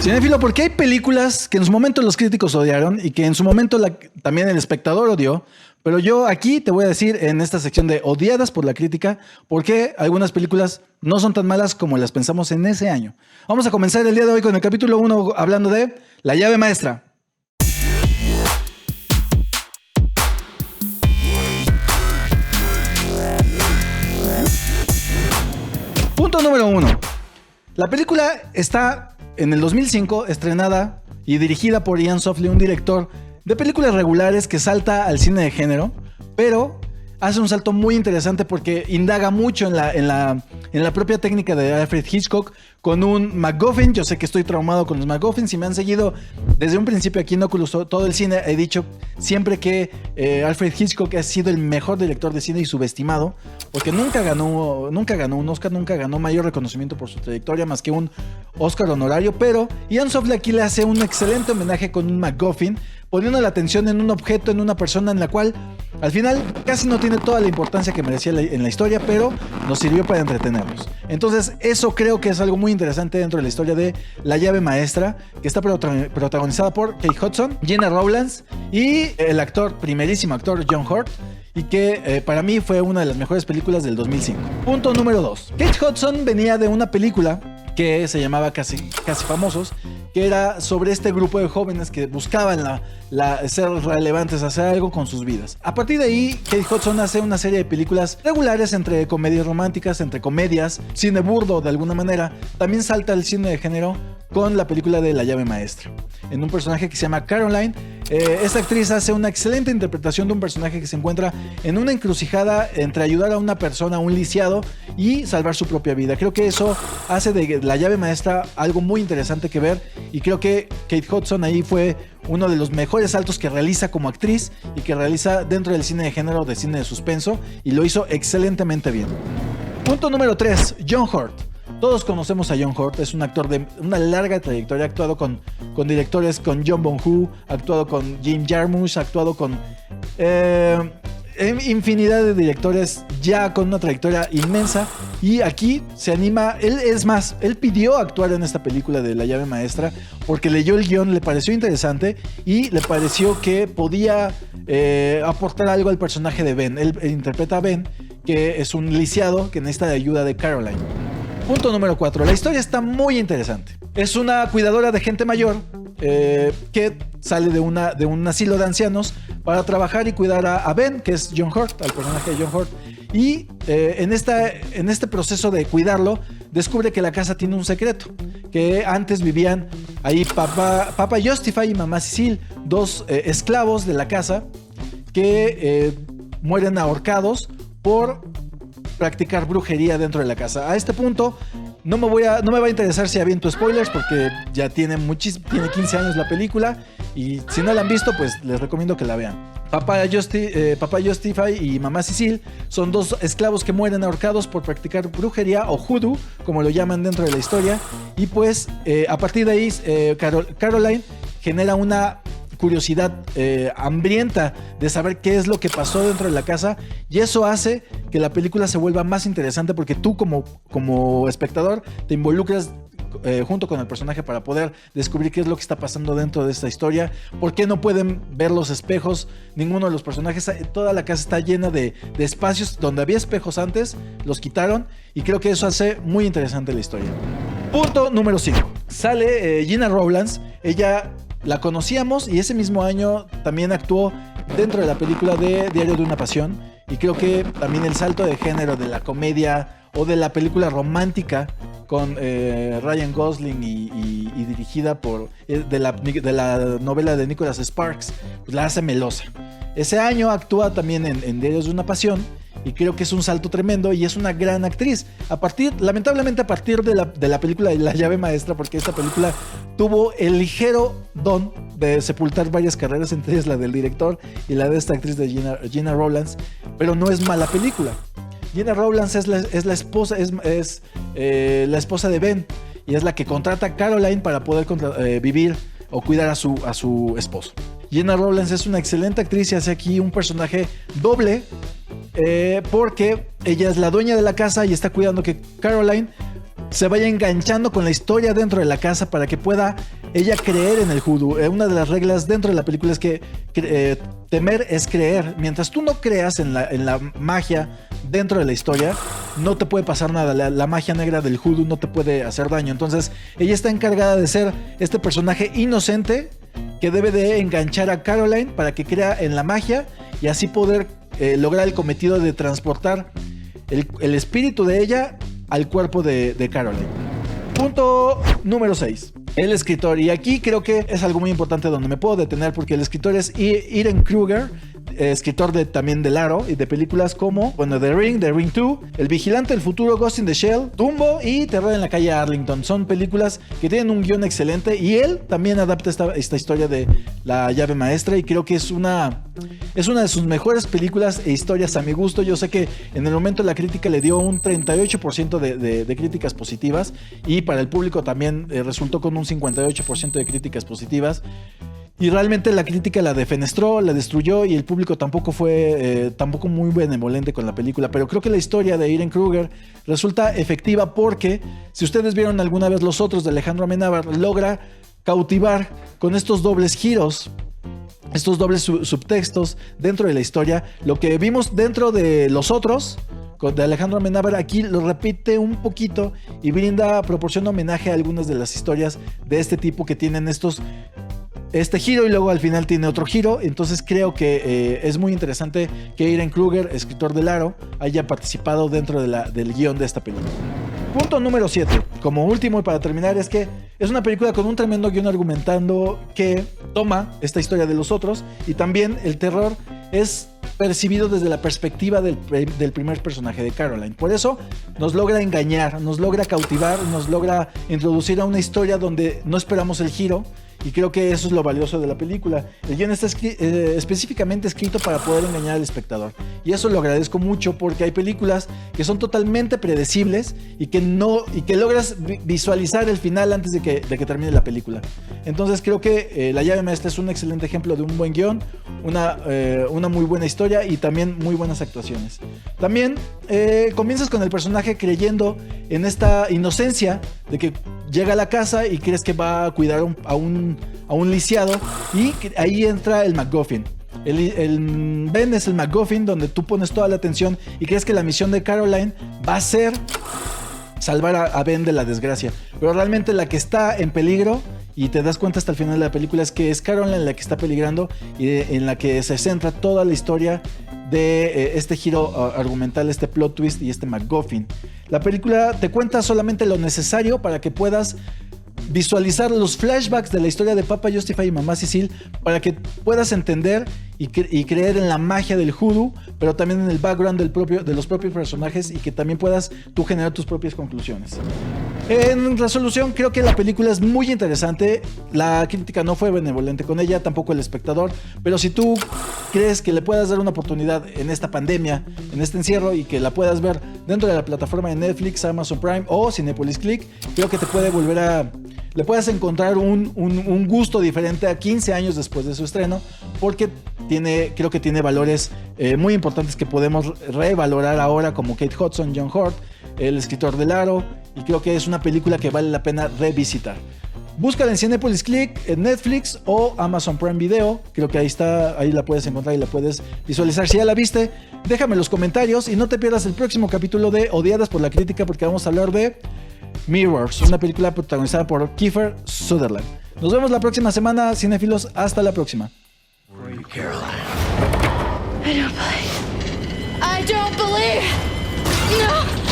Cinéfilo, porque hay películas que en su momento los críticos odiaron y que en su momento también el espectador odió, pero yo aquí te voy a decir en esta sección de odiadas por la crítica, por qué algunas películas no son tan malas como las pensamos en ese año. Vamos a comenzar el día de hoy con el capítulo 1 hablando de La llave maestra. Punto número 1. La película está en el 2005 estrenada y dirigida por Ian Softley, un director de películas regulares que salta al cine de género, pero hace un salto muy interesante porque indaga mucho en la propia técnica de Alfred Hitchcock con un MacGuffin. Yo sé que estoy traumado con los MacGuffins. Si me han seguido desde un principio aquí en Oculus todo el cine, he dicho siempre que Alfred Hitchcock ha sido el mejor director de cine y subestimado, porque nunca ganó un Oscar, nunca ganó mayor reconocimiento por su trayectoria más que un Oscar honorario, pero Ian Softley aquí le hace un excelente homenaje con un MacGuffin, poniendo la atención en un objeto, en una persona en la cual al final casi no tiene toda la importancia que merecía en la historia, pero nos sirvió para entretenernos. Entonces eso creo que es algo muy interesante dentro de la historia de La llave maestra, que está protagonizada por Kate Hudson, Gena Rowlands y el primerísimo actor John Hurt, y que para mí fue una de las mejores películas del 2005. Punto número 2. Kate Hudson venía de una película que se llamaba Casi Famosos, que era sobre este grupo de jóvenes que buscaban ser relevantes, hacer algo con sus vidas. A partir de ahí, Kate Hudson hace una serie de películas regulares entre comedias románticas, entre comedias, cine burdo de alguna manera. También salta al cine de género con la película de La llave maestra, en un personaje que se llama Caroline. Esta actriz hace una excelente interpretación de un personaje que se encuentra en una encrucijada entre ayudar a una persona, a un lisiado, y salvar su propia vida. Creo que eso hace de La llave maestra algo muy interesante que ver, y creo que Kate Hudson ahí fue uno de los mejores saltos que realiza como actriz y que realiza dentro del cine de género, de cine de suspenso, y lo hizo excelentemente bien. Punto número 3, John Hurt. Todos conocemos a John Hurt, es un actor de una larga trayectoria, ha actuado con directores, con John Bong-Joon, ha actuado con Jim Jarmusch, ha actuado con infinidad de directores ya con una trayectoria inmensa, y aquí se anima. Él pidió actuar en esta película de La llave maestra porque leyó el guión, le pareció interesante y le pareció que podía aportar algo al personaje de Ben. Él interpreta a Ben, que es un lisiado que necesita de ayuda de Caroline. Punto número 4. La historia está muy interesante. Es una cuidadora de gente mayor que sale de un asilo de ancianos para trabajar y cuidar a Ben, que es John Hurt, al personaje de John Hurt. Y en este proceso de cuidarlo, descubre que la casa tiene un secreto, que antes vivían ahí Papa Justify y Mamá Cecil, dos esclavos de la casa que mueren ahorcados por practicar brujería dentro de la casa. A este punto no me va a interesar si aviento spoilers, porque ya tiene 15 años la película, y si no la han visto, pues les recomiendo que la vean. Papa Justify y Mamá Cecil son dos esclavos que mueren ahorcados por practicar brujería o hoodoo, como lo llaman dentro de la historia, y pues a partir de ahí Caroline genera una curiosidad hambrienta de saber qué es lo que pasó dentro de la casa, y eso hace que la película se vuelva más interesante porque tú como espectador te involucras junto con el personaje para poder descubrir qué es lo que está pasando dentro de esta historia, por qué no pueden ver los espejos ninguno de los personajes. Toda la casa está llena de espacios donde había espejos antes, los quitaron, y creo que eso hace muy interesante la historia. Punto número 5. Sale Gena Rowlands. Ella la conocíamos y ese mismo año también actuó dentro de la película de Diario de una pasión, y creo que también el salto de género de la comedia o de la película romántica con Ryan Gosling y dirigida por de la novela de Nicholas Sparks, pues la hace melosa. Ese año actúa también en Diarios de una pasión, y creo que es un salto tremendo y es una gran actriz. Lamentablemente a partir de la película de La llave maestra, porque esta película tuvo el ligero don de sepultar varias carreras, entre ellas la del director y la de esta actriz de Gena Rowlands, pero no es mala película. Gena Rowlands es la esposa de Ben, y es la que contrata a Caroline para poder vivir o cuidar a su esposo. Gena Rowlands es una excelente actriz y hace aquí un personaje doble, porque ella es la dueña de la casa y está cuidando que Caroline se vaya enganchando con la historia dentro de la casa para que pueda ella creer en el vudú. Una de las reglas dentro de la película es que temer es creer. Mientras tú no creas en la magia dentro de la historia, no te puede pasar nada. La magia negra del vudú no te puede hacer daño. Entonces ella está encargada de ser este personaje inocente que debe de enganchar a Caroline para que crea en la magia y así poder lograr el cometido de transportar el espíritu de ella al cuerpo de Caroline. Punto número 6. El escritor. Y aquí creo que es algo muy importante donde me puedo detener porque el escritor es Ehren Kruger, escritor también de Aro y de películas como, bueno, The Ring 2, El Vigilante del Futuro, Ghost in the Shell, Dumbo y Terror en la calle Arlington. Son películas que tienen un guión excelente y él también adapta esta historia de La llave maestra y creo que es una de sus mejores películas e historias a mi gusto. Yo sé que en el momento la crítica le dio un 38% de críticas positivas y para el público también resultó con un 58% de críticas positivas. Y realmente la crítica la defenestró, la destruyó y el público tampoco fue tampoco muy benevolente con la película. Pero creo que la historia de Ehren Kruger resulta efectiva porque si ustedes vieron alguna vez Los Otros de Alejandro Amenábar, logra cautivar con estos dobles giros, estos dobles subtextos dentro de la historia. Lo que vimos dentro de Los Otros de Alejandro Amenábar aquí lo repite un poquito y proporciona homenaje a algunas de las historias de este tipo que tienen este giro y luego al final tiene otro giro. Entonces creo que es muy interesante que Ehren Kruger, escritor del Aro, haya participado dentro del guión de esta película. Punto número 7. Como último y para terminar es que es una película con un tremendo guión argumentando que toma esta historia de Los Otros y también el terror es percibido desde la perspectiva del primer personaje de Caroline. Por eso nos logra engañar, nos logra cautivar, nos logra introducir a una historia donde no esperamos el giro. Y creo que eso es lo valioso de la película. El guión está específicamente escrito para poder engañar al espectador. Y eso lo agradezco mucho porque hay películas que son totalmente predecibles y que logras visualizar el final antes de que termine la película. Entonces creo que La llave maestra es un excelente ejemplo de un buen guión, una muy buena historia y también muy buenas actuaciones. También comienzas con el personaje creyendo en esta inocencia de que llega a la casa y crees que va a cuidar a un lisiado y ahí entra el MacGuffin. El Ben es el MacGuffin donde tú pones toda la atención y crees que la misión de Caroline va a ser salvar a Ben de la desgracia. Pero realmente la que está en peligro, y te das cuenta hasta el final de la película, es que es Caroline la que está peligrando y en la que se centra toda la historia de este giro argumental, este plot twist y este MacGuffin. La película te cuenta solamente lo necesario para que puedas visualizar los flashbacks de la historia de Papa Justify y Mamá Cecil para que puedas entender y creer en la magia del vudú, pero también en el background de los propios personajes y que también puedas tú generar tus propias conclusiones. En resolución, creo que la película es muy interesante. La crítica no fue benevolente con ella, tampoco el espectador, pero si tú crees que le puedas dar una oportunidad en esta pandemia, en este encierro, y que la puedas ver dentro de la plataforma de Netflix, Amazon Prime o Cinepolis Click, creo que te puede le puedes encontrar un gusto diferente a 15 años después de su estreno, porque creo que tiene valores muy importantes que podemos revalorar ahora, como Kate Hudson, John Hurt, el escritor del Aro, y creo que es una película que vale la pena revisitar. Búscala en Cinepolis Click, en Netflix o Amazon Prime Video. Creo que ahí la puedes encontrar y la puedes visualizar. Si ya la viste, déjame en los comentarios y no te pierdas el próximo capítulo de Odiadas por la Crítica, porque vamos a hablar de Mirrors, una película protagonizada por Kiefer Sutherland. Nos vemos la próxima semana, cinéfilos. Hasta la próxima. I don't believe. No!